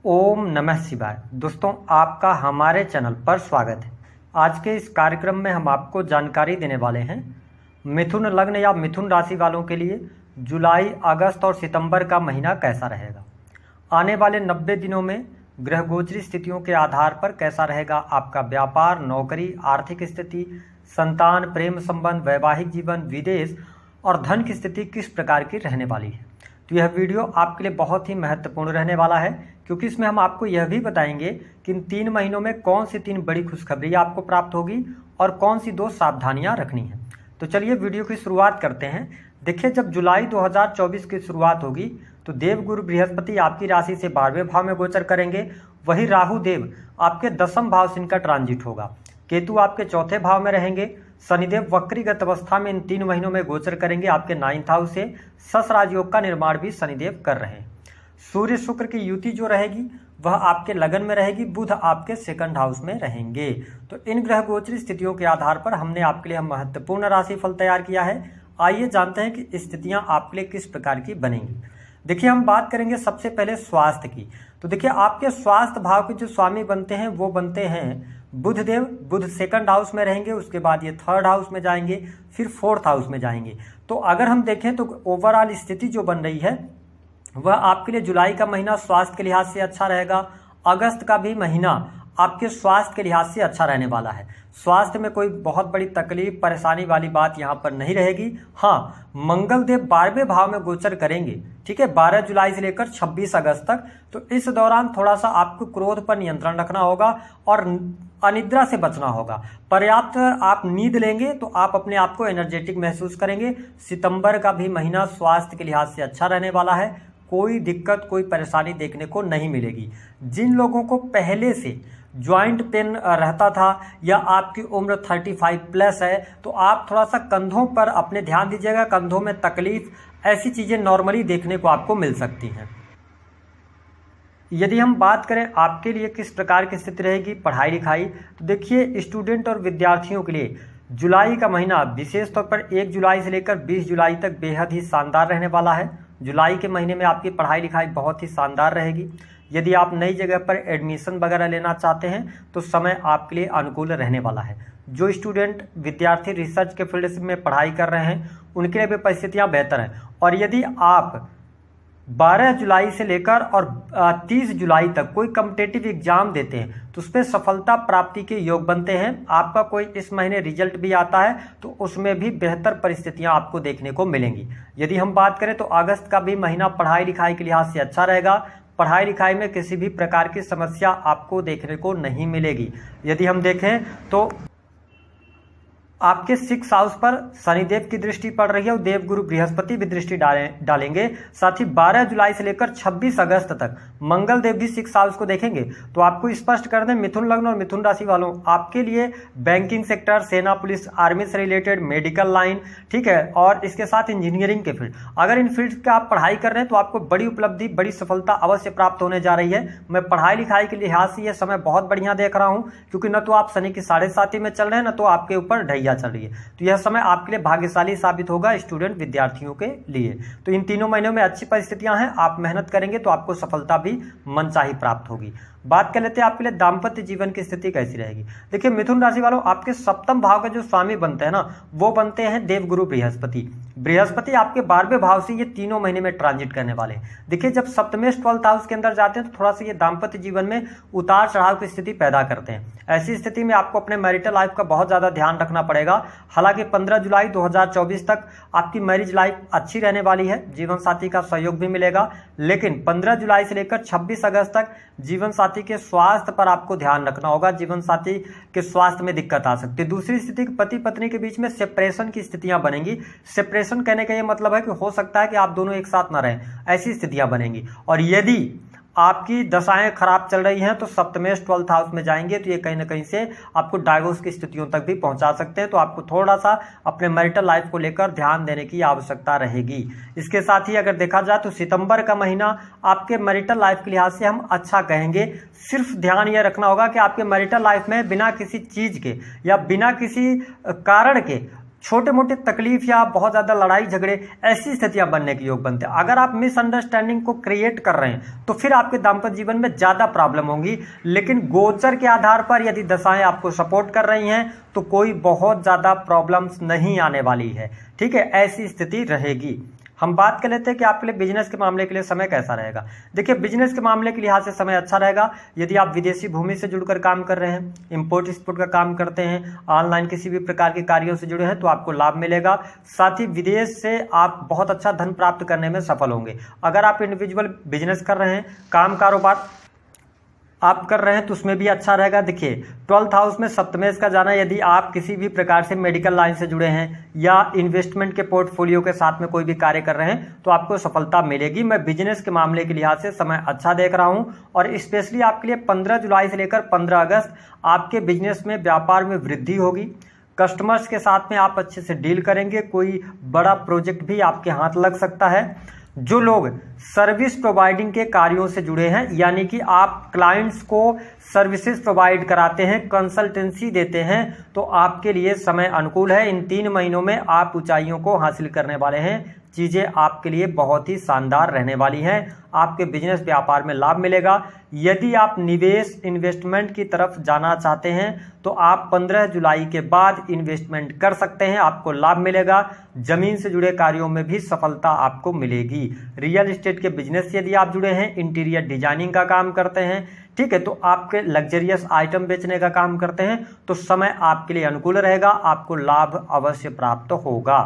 ओम नमः शिवाय। दोस्तों, आपका हमारे चैनल पर स्वागत है। आज के इस कार्यक्रम में हम आपको जानकारी देने वाले हैं मिथुन लग्न या मिथुन राशि वालों के लिए जुलाई, अगस्त और सितंबर का महीना कैसा रहेगा। आने वाले 90 दिनों में ग्रह गोचरी स्थितियों के आधार पर कैसा रहेगा आपका व्यापार, नौकरी, आर्थिक स्थिति, संतान, प्रेम संबंध, वैवाहिक जीवन, विदेश और धन की स्थिति किस प्रकार की रहने वाली है। तो यह वीडियो आपके लिए बहुत ही महत्वपूर्ण रहने वाला है, क्योंकि इसमें हम आपको यह भी बताएंगे कि इन 3 महीनों में कौन सी 3 बड़ी खुशखबरी आपको प्राप्त होगी और कौन सी 2 सावधानियां रखनी है। तो चलिए वीडियो की शुरुआत करते हैं। देखिए, जब जुलाई 2024 की शुरुआत होगी तो देवगुरु बृहस्पति आपकी राशि से 12वें भाव में गोचर करेंगे। वही राहु देव आपके 10वें भाव से इनका ट्रांजिट होगा। केतु आपके 4थे भाव में रहेंगे। शनिदेव वक्रीगत अवस्था में इन 3 महीनों में गोचर करेंगे आपके 9th हाउस से। सस राजयोग का निर्माण भी शनिदेव कर रहे हैं। सूर्य शुक्र की युति जो रहेगी वह आपके लगन में रहेगी। बुध आपके 2nd हाउस में रहेंगे। तो इन ग्रह गोचरी स्थितियों के आधार पर हमने आपके लिए महत्वपूर्ण राशिफल तैयार किया है। आइए जानते हैं कि स्थितियां आपके लिए किस प्रकार की बनेंगी। देखिए, हम बात करेंगे सबसे पहले स्वास्थ्य की। तो देखिए, आपके स्वास्थ्य भाव के जो स्वामी बनते हैं वो बनते हैं बुधदेव। बुध 2nd हाउस में रहेंगे, उसके बाद ये 3rd हाउस में जाएंगे, फिर 4th हाउस में जाएंगे। तो अगर हम देखें तो ओवरऑल स्थिति जो बन रही है वह आपके लिए जुलाई का महीना स्वास्थ्य के लिहाज से अच्छा रहेगा। अगस्त का भी महीना आपके स्वास्थ्य के लिहाज से अच्छा रहने वाला है। स्वास्थ्य में कोई बहुत बड़ी तकलीफ परेशानी वाली बात यहाँ पर नहीं रहेगी। हाँ, मंगल देव 12वें भाव में गोचर करेंगे, ठीक है, 12 जुलाई से लेकर 26 अगस्त तक। तो इस दौरान थोड़ा सा आपको क्रोध पर नियंत्रण रखना होगा और अनिद्रा से बचना होगा। पर्याप्त आप नींद लेंगे तो आप अपने आप को एनर्जेटिक महसूस करेंगे। सितंबर का भी महीना स्वास्थ्य के लिहाज से अच्छा रहने वाला है। कोई दिक्कत, कोई परेशानी देखने को नहीं मिलेगी। जिन लोगों को पहले से जॉइंट पेन रहता था या आपकी उम्र 35 प्लस है तो आप थोड़ा सा कंधों पर अपने ध्यान दीजिएगा। कंधों में तकलीफ, ऐसी चीजें नॉर्मली देखने को आपको मिल सकती हैं। यदि हम बात करें आपके लिए किस प्रकार की स्थिति रहेगी पढ़ाई लिखाई, तो देखिए, स्टूडेंट और विद्यार्थियों के लिए जुलाई का महीना विशेष तौर पर 1 जुलाई से लेकर 20 जुलाई तक बेहद ही शानदार रहने वाला है। जुलाई के महीने में आपकी पढ़ाई लिखाई बहुत ही शानदार रहेगी। यदि आप नई जगह पर एडमिशन वगैरह लेना चाहते हैं तो समय आपके लिए अनुकूल रहने वाला है। जो स्टूडेंट विद्यार्थी रिसर्च के फील्ड में पढ़ाई कर रहे हैं उनके लिए भी परिस्थितियां बेहतर हैं। और यदि आप 12 जुलाई से लेकर और 30 जुलाई तक कोई कॉम्पिटिटिव एग्जाम देते हैं तो उस पर सफलता प्राप्ति के योग बनते हैं। आपका कोई इस महीने रिजल्ट भी आता है तो उसमें भी बेहतर परिस्थितियां आपको देखने को मिलेंगी। यदि हम बात करें तो अगस्त का भी महीना पढ़ाई लिखाई के लिहाज से अच्छा रहेगा। पढ़ाई लिखाई में किसी भी प्रकार की समस्या आपको देखने को नहीं मिलेगी। यदि हम देखें तो आपके 6th हाउस पर शनिदेव की दृष्टि पड़ रही है और देवगुरु बृहस्पति भी दृष्टि डालेंगे। साथ ही 12 जुलाई से लेकर 26 अगस्त तक मंगल देव भी 6th हाउस को देखेंगे। तो आपको स्पष्ट कर दें, मिथुन लग्न और मिथुन राशि वालों, आपके लिए बैंकिंग सेक्टर, सेना, पुलिस, आर्मी से रिलेटेड, मेडिकल लाइन, ठीक है, और इसके साथ इंजीनियरिंग के फील्ड, अगर इन फील्ड का आप पढ़ाई कर रहे हैं तो आपको बड़ी उपलब्धि, बड़ी सफलता अवश्य प्राप्त होने जा रही है। मैं पढ़ाई लिखाई के लिहाज से यह समय बहुत बढ़िया देख रहा हूँ, क्योंकि न तो आप शनि की 7.5 में चल रहे हैं, न तो आपके ऊपर ढैया चल रही है। तो यह समय आपके लिए भाग्यशाली साबित होगा स्टूडेंट विद्यार्थियों के लिए। तो इन 3 महीनों में अच्छी परिस्थितियां हैं। आप मेहनत करेंगे तो आपको सफलता भी मनचाही प्राप्त होगी। बात कर लेते हैं आपके लिए दाम्पत्य जीवन की स्थिति कैसी रहेगी। देखिए, मिथुन राशि वालों, आपके 7वें भाव के जो स्वामी बनते हैं ना वो बनते हैं देवगुरु बृहस्पति। बृहस्पति आपके 12वें भाव से ये 3 महीने में ट्रांजिट करने वाले हैं। देखिए, जब सप्तमेश 12th हाउस के अंदर जाते हैं तो थोड़ा सा ये दाम्पत्य जीवन में उतार चढ़ाव की स्थिति पैदा करते हैं। ऐसी स्थिति में आपको अपने मैरिटल लाइफ का बहुत ज्यादा ध्यान रखना पड़ेगा। हालांकि 15 जुलाई 2024 तक आपकी मैरिज लाइफ अच्छी रहने वाली है, जीवन साथी का सहयोग भी मिलेगा। लेकिन 15 जुलाई से लेकर 26 अगस्त तक जीवन साथी के स्वास्थ्य पर आपको ध्यान रखना होगा। जीवन साथी के स्वास्थ्य में दिक्कत आ सकती है। दूसरी स्थिति, पति पत्नी के बीच में सेपरेशन की स्थितियां बनेगी। सेपरेशन कहने का यह मतलब है कि हो सकता है कि आप दोनों एक साथ न रहें, ऐसी स्थितियां बनेंगी। और यदि आपकी दशाएं खराब चल रही हैं तो सप्तमेश 12th हाउस में जाएंगे तो ये कहीं ना कहीं से आपको डाइवोर्स की स्थितियों तक भी पहुंचा सकते हैं। तो आपको थोड़ा सा अपने मैरिटल लाइफ को लेकर ध्यान देने की आवश्यकता रहेगी। इसके साथ ही अगर देखा जाए तो सितंबर का महीना आपके मैरिटल लाइफ के लिहाज से हम अच्छा कहेंगे। सिर्फ ध्यान यह रखना होगा कि आपके मैरिटल लाइफ में बिना किसी चीज के या बिना किसी कारण के छोटे मोटे तकलीफ या बहुत ज़्यादा लड़ाई झगड़े ऐसी स्थितियां बनने के योग बनते हैं। अगर आप मिसअंडरस्टैंडिंग को क्रिएट कर रहे हैं तो फिर आपके दाम्पत्य जीवन में ज़्यादा प्रॉब्लम होंगी। लेकिन गोचर के आधार पर यदि दशाएं आपको सपोर्ट कर रही हैं तो कोई बहुत ज़्यादा प्रॉब्लम्स नहीं आने वाली है, ठीक है, ऐसी स्थिति रहेगी। हम बात कर लेते हैं कि आपके लिए बिजनेस के मामले के लिए समय कैसा रहेगा। देखिए, बिजनेस के मामले के लिहाज से समय अच्छा रहेगा। यदि आप विदेशी भूमि से जुड़कर काम कर रहे हैं, इंपोर्ट एक्सपोर्ट का काम करते हैं, ऑनलाइन किसी भी प्रकार के कार्यों से जुड़े हैं तो आपको लाभ मिलेगा। साथ ही विदेश से आप बहुत अच्छा धन प्राप्त करने में सफल होंगे। अगर आप इंडिविजुअल बिजनेस कर रहे हैं, काम कारोबार आप कर रहे हैं तो उसमें भी अच्छा रहेगा। देखिए, 12th हाउस में सप्तमेश का जाना, यदि आप किसी भी प्रकार से मेडिकल लाइन से जुड़े हैं या इन्वेस्टमेंट के पोर्टफोलियो के साथ में कोई भी कार्य कर रहे हैं तो आपको सफलता मिलेगी। मैं बिजनेस के मामले के लिहाज से समय अच्छा देख रहा हूं और स्पेशली आपके लिए 15 जुलाई से लेकर 15 अगस्त आपके बिजनेस में व्यापार में वृद्धि होगी। कस्टमर्स के साथ में आप अच्छे से डील करेंगे। कोई बड़ा प्रोजेक्ट भी आपके हाथ लग सकता है। जो लोग सर्विस प्रोवाइडिंग के कार्यों से जुड़े हैं, यानी कि आप क्लाइंट्स को सर्विसेज प्रोवाइड कराते हैं, कंसल्टेंसी देते हैं, तो आपके लिए समय अनुकूल है। इन 3 महीनों में आप ऊंचाइयों को हासिल करने वाले हैं। चीज़ें आपके लिए बहुत ही शानदार रहने वाली हैं। आपके बिजनेस व्यापार में लाभ मिलेगा। यदि आप निवेश इन्वेस्टमेंट की तरफ जाना चाहते हैं तो आप 15 जुलाई के बाद इन्वेस्टमेंट कर सकते हैं, आपको लाभ मिलेगा। जमीन से जुड़े कार्यों में भी सफलता आपको मिलेगी। रियल एस्टेट के बिजनेस से यदि आप जुड़े हैं, इंटीरियर डिजाइनिंग का काम करते हैं, ठीक है, तो आपके लग्जरियस आइटम बेचने का काम करते हैं तो समय आपके लिए अनुकूल रहेगा, आपको लाभ अवश्य प्राप्त होगा।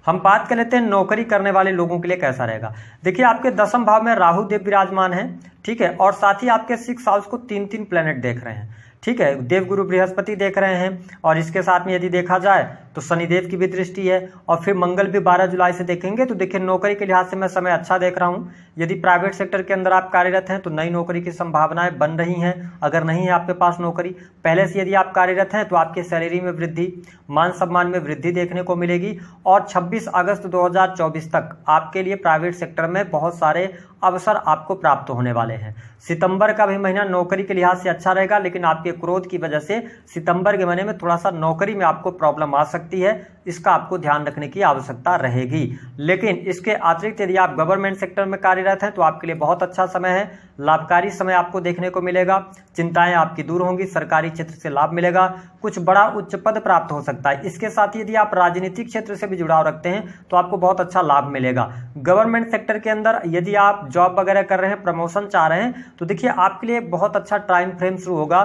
हम बात कर लेते हैं नौकरी करने वाले लोगों के लिए कैसा रहेगा। देखिए, आपके 10वें भाव में राहु देव विराजमान है, ठीक है, और साथ ही आपके 6th हाउस को 3 प्लेनेट देख रहे हैं, ठीक है, देवगुरु बृहस्पति देख रहे हैं और इसके साथ में यदि देखा जाए तो शनिदेव की भी दृष्टि है और फिर मंगल भी 12 जुलाई से देखेंगे। तो देखिए, नौकरी के लिहाज से मैं समय अच्छा देख रहा हूं। यदि प्राइवेट सेक्टर के अंदर आप कार्यरत हैं तो नई नौकरी की संभावनाएं बन रही हैं। अगर नहीं है आपके पास नौकरी पहले से, यदि आप कार्यरत हैं तो आपकी सैलरी में वृद्धि, मान सम्मान में वृद्धि देखने को मिलेगी। और 26 अगस्त 2024 तक आपके लिए प्राइवेट सेक्टर में बहुत सारे अवसर आपको प्राप्त होने वाले हैं। सितंबर का भी महीना नौकरी के लिहाज से अच्छा रहेगा, लेकिन आपके क्रोध की वजह से सितंबर के महीने में थोड़ा सा नौकरी में आपको प्रॉब्लम आ सकती है। इसका आपको ध्यान रखने की आवश्यकता रहेगी। लेकिन इसके अतिरिक्त यदि आप गवर्नमेंट सेक्टर में कार्यरत हैं तो आपके लिए बहुत अच्छा समय है। लाभकारी समय आपको देखने को मिलेगा। चिंताएं आपकी दूर होंगी। सरकारी क्षेत्र से लाभ मिलेगा। कुछ बड़ा उच्च पद प्राप्त हो सकता है। इसके साथ ही यदि आप राजनीतिक क्षेत्र से भी जुड़ाव रखते हैं तो आपको बहुत अच्छा लाभ मिलेगा। गवर्नमेंट सेक्टर के अंदर यदि आप जॉब वगैरह कर रहे हैं, प्रमोशन चाह रहे हैं, तो देखिए आपके लिए बहुत अच्छा टाइम फ्रेम शुरू होगा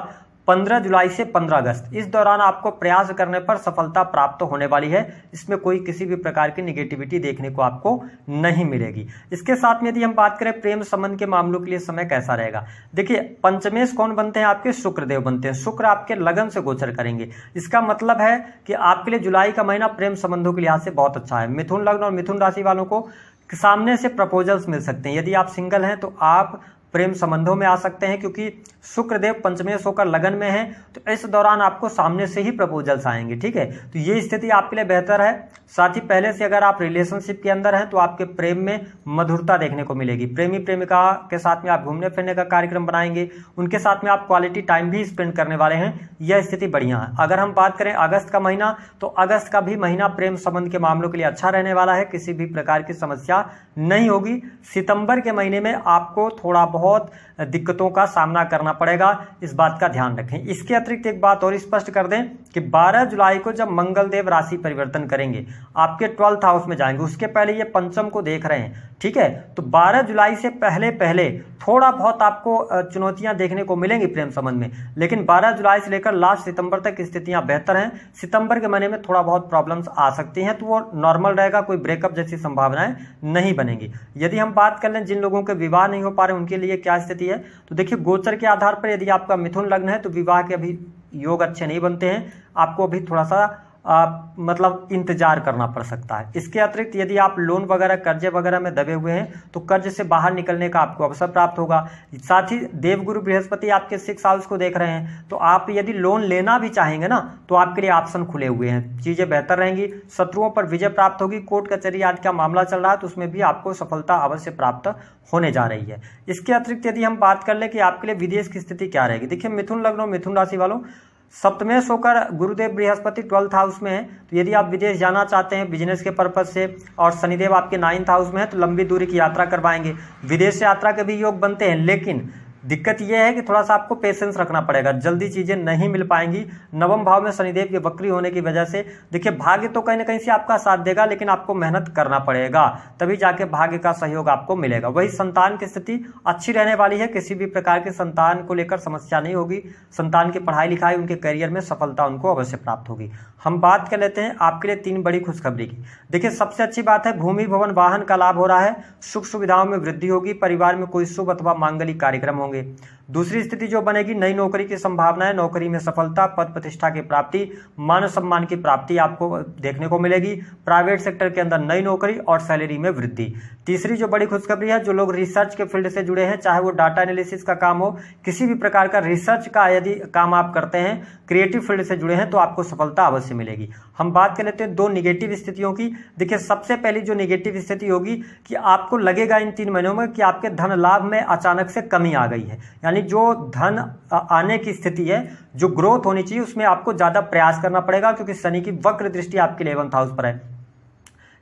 15 जुलाई से 15 अगस्त। इस दौरान आपको प्रयास करने पर सफलता प्राप्त होने वाली है। इसमें कोई किसी भी प्रकार की निगेटिविटी देखने को आपको नहीं मिलेगी। इसके साथ में यदि हम बात करें प्रेम संबंध के मामलों के लिए समय कैसा रहेगा। देखिए, पंचमेश कौन बनते हैं आपके? शुक्रदेव बनते हैं। शुक्र आपके लगन से गोचर करेंगे। इसका मतलब है कि आपके लिए जुलाई का महीना प्रेम संबंधों के लिहाज से बहुत अच्छा है। मिथुन लग्न और मिथुन राशि वालों को सामने से प्रपोजल्स मिल सकते हैं। यदि आप सिंगल हैं तो आप प्रेम संबंधों में आ सकते हैं, क्योंकि शुक्रदेव पंचमेश होकर लगन में है तो इस दौरान आपको सामने से ही प्रपोजल्स आएंगे, ठीक है। तो ये स्थिति आपके लिए बेहतर है। साथ ही पहले से अगर आप रिलेशनशिप के अंदर हैं तो आपके प्रेम में मधुरता देखने को मिलेगी। प्रेमी प्रेमिका के साथ में आप घूमने फिरने का कार्यक्रम बनाएंगे, उनके साथ में आप क्वालिटी टाइम भी स्पेंड करने वाले हैं। यह स्थिति बढ़िया है। अगर हम बात करें अगस्त का महीना, तो अगस्त का भी महीना प्रेम संबंध के मामलों के लिए अच्छा रहने वाला है। किसी भी प्रकार की समस्या नहीं होगी। सितंबर के महीने में आपको थोड़ा बहुत दिक्कतों का सामना करना पड़ेगा, इस बात का ध्यान रखें। इसके अतिरिक्त एक बात और स्पष्ट कर दें कि 12 जुलाई को जब मंगल देव राशि परिवर्तन करेंगे, आपके 12th हाउस में जाएंगे, उसके पहले ये पंचम को देख रहे हैं, ठीक है। तो 12 जुलाई से पहले पहले थोड़ा बहुत आपको चुनौतियां देखने को मिलेंगी प्रेम संबंध में, लेकिन 12 जुलाई से लेकर लास्ट सितंबर तक स्थितियां बेहतर हैं। सितंबर के महीने में थोड़ा बहुत प्रॉब्लम्स आ सकती हैं, तो वो नॉर्मल रहेगा। कोई ब्रेकअप जैसी संभावनाएं नहीं बनेगी। यदि हम बात कर लें जिन लोगों के विवाह नहीं हो पा रहे उनके लिए क्या स्थिति है, तो देखिए गोचर के आधार पर यदि आपका मिथुन लग्न है तो विवाह के अभी योग अच्छे नहीं बनते हैं। आपको अभी थोड़ा सा मतलब इंतजार करना पड़ सकता है। इसके अतिरिक्त यदि आप लोन वगैरह कर्जे वगैरह में दबे हुए हैं तो कर्ज से बाहर निकलने का आपको अवसर प्राप्त होगा। साथ ही देवगुरु बृहस्पति आपके 6th हाउस को देख रहे हैं, तो आप यदि लोन लेना भी चाहेंगे ना तो आपके लिए ऑप्शन खुले हुए हैं। चीजें बेहतर रहेंगी। शत्रुओं पर विजय प्राप्त होगी। कोर्ट कचहरी आदि का मामला चल रहा है तो उसमें भी आपको सफलता अवश्य प्राप्त होने जा रही है। इसके अतिरिक्त यदि हम बात कर ले कि आपके लिए विदेश की स्थिति क्या रहेगी, देखिए मिथुन लग्न और मिथुन राशि वालों सप्तमेश होकर गुरुदेव बृहस्पति 12th हाउस में है, तो यदि आप विदेश जाना चाहते हैं बिजनेस के पर्पज से, और शनिदेव आपके 9th हाउस में है, तो लंबी दूरी की यात्रा करवाएंगे। विदेश यात्रा के भी योग बनते हैं, लेकिन दिक्कत यह है कि थोड़ा सा आपको पेशेंस रखना पड़ेगा, जल्दी चीजें नहीं मिल पाएंगी। नवम भाव में शनिदेव की वक्री होने की वजह से देखिए भाग्य तो कहीं ना कहीं से आपका साथ देगा, लेकिन आपको मेहनत करना पड़ेगा, तभी जाके भाग्य का सहयोग आपको मिलेगा। वही संतान की स्थिति अच्छी रहने वाली है, किसी भी प्रकार के संतान को लेकर समस्या नहीं होगी। संतान की पढ़ाई लिखाई, उनके करियर में सफलता उनको अवश्य प्राप्त होगी। हम बात कर लेते हैं आपके लिए 3 बड़ी खुशखबरी की। देखिए सबसे अच्छी बात है, भूमि भवन वाहन का लाभ हो रहा है, सुख सुविधाओं में वृद्धि होगी, परिवार में कोई शुभ अथवा मांगलिक कार्यक्रम होंगे। दूसरी स्थिति जो बनेगी, नई नौकरी की संभावना है, नौकरी में सफलता, पद प्रतिष्ठा की प्राप्ति, मान सम्मान की प्राप्ति आपको देखने को मिलेगी। प्राइवेट सेक्टर के अंदर नई नौकरी और सैलरी में वृद्धि। तीसरी जो बड़ी खुशखबरी है, जो लोग रिसर्च के फील्ड से जुड़े हैं, चाहे वो डाटा एनालिसिस का काम हो, किसी भी प्रकार का रिसर्च का यदि काम आप करते हैं, क्रिएटिव फील्ड से जुड़े हैं, तो आपको सफलता अवश्य मिलेगी। हम बात कर लेते हैं 2 निगेटिव स्थितियों की। देखिए सबसे पहली जो निगेटिव स्थिति होगी कि आपको लगेगा इन 3 महीनों में कि आपके धन लाभ में अचानक से कमी आ गई है, यानी जो धन आने की स्थिति है, जो ग्रोथ होनी चाहिए, उसमें आपको ज्यादा प्रयास करना पड़ेगा, क्योंकि शनि की वक्र दृष्टि आपके 11th हाउस पर है।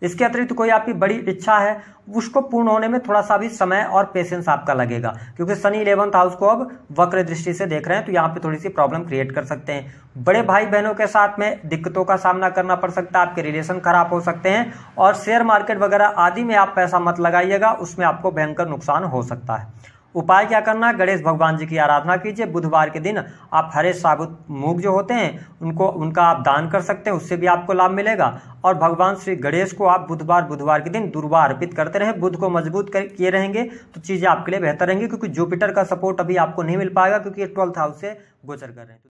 इसके अतिरिक्त कोई आपकी बड़ी इच्छा है, उसको पूर्ण होने में थोड़ा सा भी समय और पेशेंस आपका लगेगा, क्योंकि शनि 11th हाउस को अब वक्र दृष्टि से देख रहे हैं, तो यहाँ पे थोड़ी सी प्रॉब्लम क्रिएट कर सकते हैं। बड़े भाई बहनों के साथ में दिक्कतों का सामना करना पड़ सकता है, आपके रिलेशन खराब हो सकते हैं, और शेयर मार्केट वगैरह आदि में आप पैसा मत लगाइएगा, उसमें आपको भयंकर नुकसान हो सकता है। उपाय क्या करना, गणेश भगवान जी की आराधना कीजिए। बुधवार के दिन आप हरे साबुत मूंग जो होते हैं उनका आप दान कर सकते हैं, उससे भी आपको लाभ मिलेगा। और भगवान श्री गणेश को आप बुधवार के दिन दुर्वा अर्पित करते रहे, बुध को मजबूत किए रहेंगे तो चीजें आपके लिए बेहतर रहेंगी, क्योंकि जुपिटर का सपोर्ट अभी आपको नहीं मिल पाएगा, क्योंकि ये 12th हाउस से गोचर कर रहे हैं।